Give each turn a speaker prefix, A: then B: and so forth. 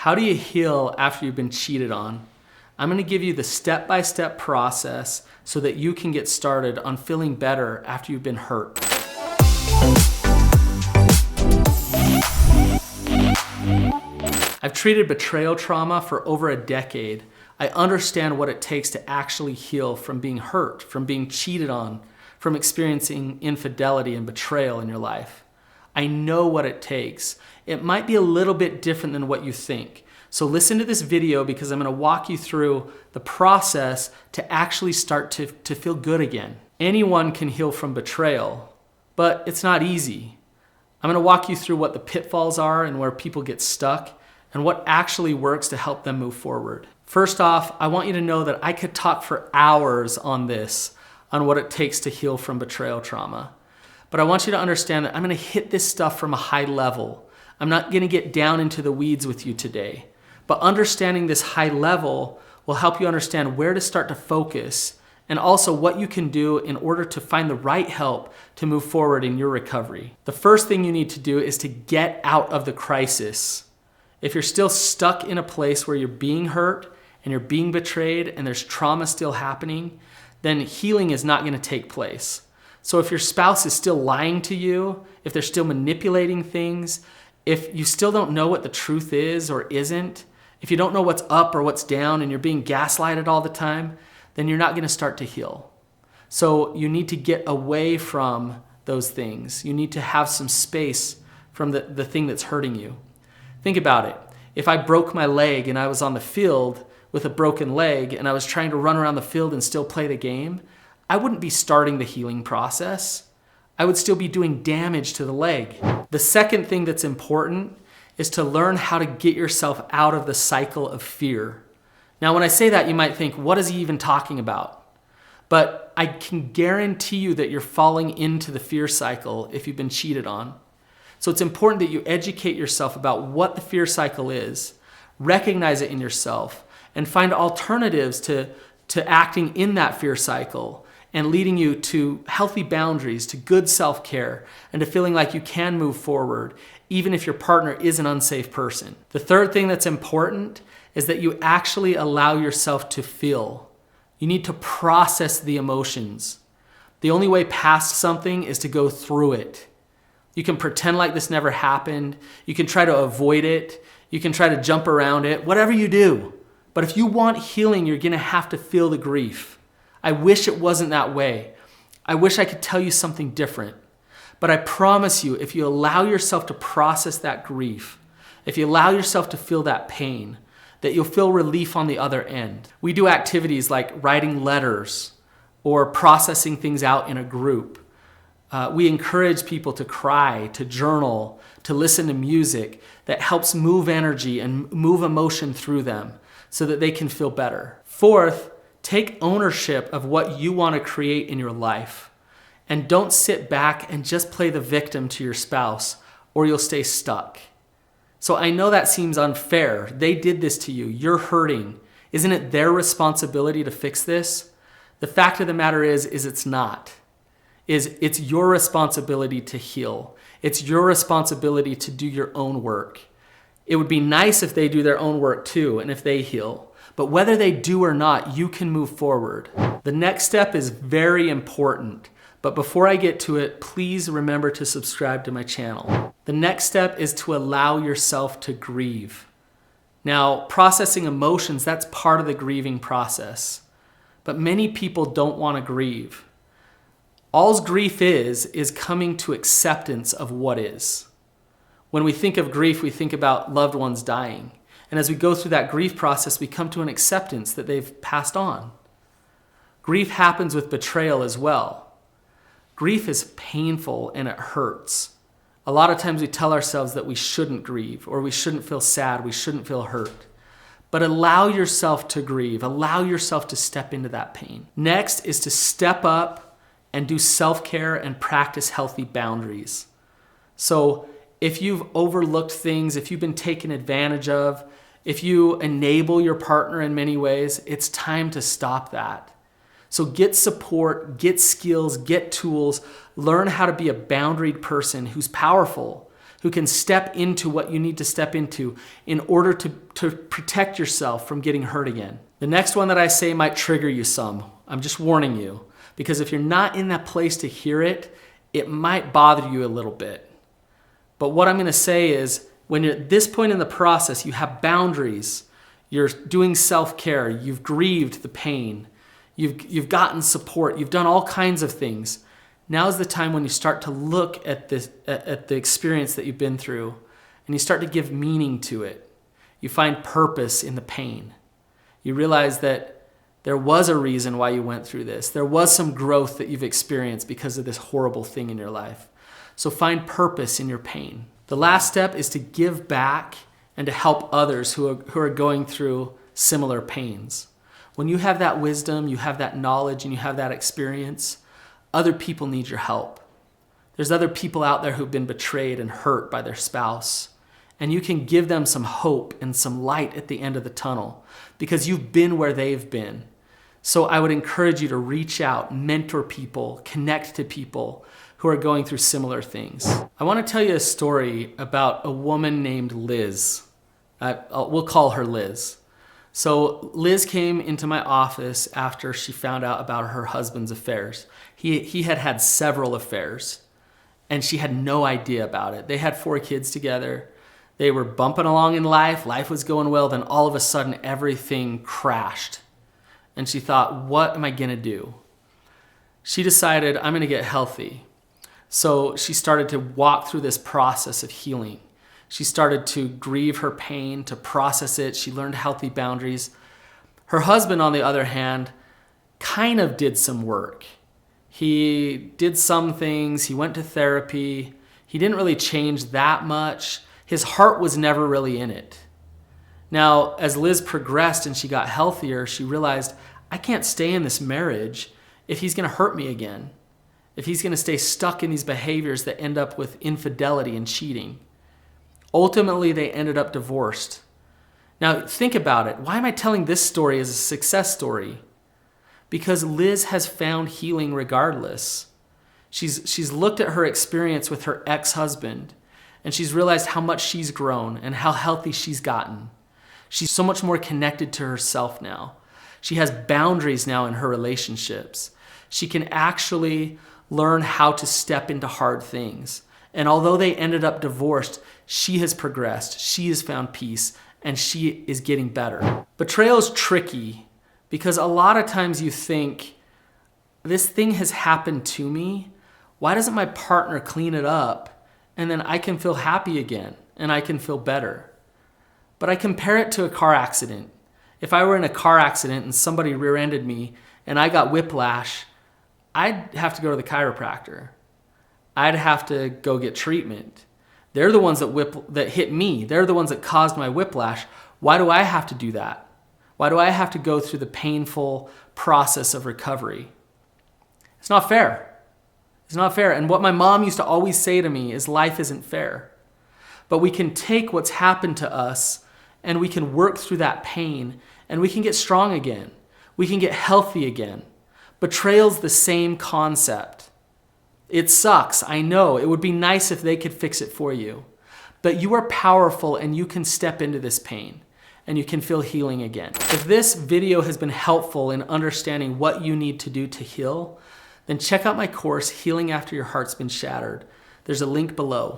A: How do you heal after you've been cheated on? I'm going to give you the step-by-step process so that you can get started on feeling better after you've been hurt. I've treated betrayal trauma for over a decade. I understand what it takes to actually heal from being hurt, from being cheated on, from experiencing infidelity and betrayal in your life. I know what it takes. It might be a little bit different than what you think. So listen to this video because I'm going to walk you through the process to actually start to feel good again. Anyone can heal from betrayal, but it's not easy. I'm going to walk you through what the pitfalls are and where people get stuck and what actually works to help them move forward. First off, I want you to know that I could talk for hours on this, on what it takes to heal from betrayal trauma. But I want you to understand that I'm going to hit this stuff from a high level. I'm not going to get down into the weeds with you today. But understanding this high level will help you understand where to start to focus and also what you can do in order to find the right help to move forward in your recovery. The first thing you need to do is to get out of the crisis. If you're still stuck in a place where you're being hurt and you're being betrayed and there's trauma still happening, then healing is not going to take place. So if your spouse is still lying to you, if they're still manipulating things, if you still don't know what the truth is or isn't, if you don't know what's up or what's down and you're being gaslighted all the time, then you're not going to start to heal. So you need to get away from those things. You need to have some space from the thing that's hurting you. Think about it. If I broke my leg and I was on the field with a broken leg and I was trying to run around the field and still play the game, I wouldn't be starting the healing process. I would still be doing damage to the leg. The second thing that's important is to learn how to get yourself out of the cycle of fear. Now, when I say that, you might think, what is he even talking about? But I can guarantee you that you're falling into the fear cycle if you've been cheated on. So it's important that you educate yourself about what the fear cycle is, recognize it in yourself, and find alternatives to acting in that fear cycle and leading you to healthy boundaries, to good self-care, and to feeling like you can move forward, even if your partner is an unsafe person. The third thing that's important is that you actually allow yourself to feel. You need to process the emotions. The only way past something is to go through it. You can pretend like this never happened. You can try to avoid it. You can try to jump around it, whatever you do. But if you want healing, you're gonna have to feel the grief. I wish it wasn't that way. I wish I could tell you something different. But I promise you, if you allow yourself to process that grief, if you allow yourself to feel that pain, that you'll feel relief on the other end. We do activities like writing letters or processing things out in a group. We encourage people to cry, to journal, to listen to music that helps move energy and move emotion through them so that they can feel better. Fourth, take ownership of what you want to create in your life. And don't sit back and just play the victim to your spouse, or you'll stay stuck. So I know that seems unfair. They did this to you. You're hurting. Isn't it their responsibility to fix this? The fact of the matter is it's not. It's your responsibility to heal. It's your responsibility to do your own work. It would be nice if they do their own work too, and if they heal. But whether they do or not, you can move forward. The next step is very important. But before I get to it, please remember to subscribe to my channel. The next step is to allow yourself to grieve. Now, processing emotions, that's part of the grieving process. But many people don't want to grieve. All grief is coming to acceptance of what is. When we think of grief, we think about loved ones dying. And as we go through that grief process, we come to an acceptance that they've passed on. Grief happens with betrayal as well. Grief is painful and it hurts. A lot of times we tell ourselves that we shouldn't grieve or we shouldn't feel sad, we shouldn't feel hurt. But allow yourself to grieve. Allow yourself to step into that pain. Next is to step up and do self-care and practice healthy boundaries. So if you've overlooked things, if you've been taken advantage of, if you enable your partner in many ways, it's time to stop that. So get support, get skills, get tools, learn how to be a boundaried person who's powerful, who can step into what you need to step into in order to protect yourself from getting hurt again. The next one that I say might trigger you some. I'm just warning you, because if you're not in that place to hear it, it might bother you a little bit. But what I'm going to say is, when you're at this point in the process, you have boundaries, you're doing self-care, you've grieved the pain, you've gotten support, you've done all kinds of things. Now's the time when you start to look at the experience that you've been through, and you start to give meaning to it. You find purpose in the pain. You realize that there was a reason why you went through this. There was some growth that you've experienced because of this horrible thing in your life. So find purpose in your pain. The last step is to give back and to help others who are going through similar pains. When you have that wisdom, you have that knowledge, and you have that experience, other people need your help. There's other people out there who've been betrayed and hurt by their spouse, and you can give them some hope and some light at the end of the tunnel because you've been where they've been. So I would encourage you to reach out, mentor people, connect to people who are going through similar things. I want to tell you a story about a woman named Liz. We'll call her Liz. So Liz came into my office after she found out about her husband's affairs. He had had several affairs, and she had no idea about it. They had 4 kids together. They were bumping along in life. Life was going well. Then all of a sudden, everything crashed. And she thought, what am I going to do? She decided, I'm going to get healthy. So she started to walk through this process of healing. She started to grieve her pain, to process it. She learned healthy boundaries. Her husband, on the other hand, kind of did some work. He did some things. He went to therapy. He didn't really change that much. His heart was never really in it. Now, as Liz progressed and she got healthier, she realized, I can't stay in this marriage if he's going to hurt me again, if he's going to stay stuck in these behaviors that end up with infidelity and cheating. Ultimately, they ended up divorced. Now, think about it. Why am I telling this story as a success story? Because Liz has found healing regardless. She's looked at her experience with her ex-husband, and she's realized how much she's grown and how healthy she's gotten. She's so much more connected to herself now. She has boundaries now in her relationships. She can actually learn how to step into hard things. And although they ended up divorced, she has progressed, she has found peace, and she is getting better. Betrayal is tricky because a lot of times you think, this thing has happened to me. Why doesn't my partner clean it up? And then I can feel happy again and I can feel better. But I compare it to a car accident. If I were in a car accident and somebody rear-ended me and I got whiplash, I'd have to go to the chiropractor. I'd have to go get treatment. They're the ones that hit me. They're the ones that caused my whiplash. Why do I have to do that? Why do I have to go through the painful process of recovery? It's not fair. It's not fair. And what my mom used to always say to me is life isn't fair. But we can take what's happened to us and we can work through that pain and we can get strong again. We can get healthy again. Betrayal's the same concept. It sucks, I know. It would be nice if they could fix it for you. But you are powerful and you can step into this pain and you can feel healing again. If this video has been helpful in understanding what you need to do to heal, then check out my course, Healing After Your Heart's Been Shattered. There's a link below.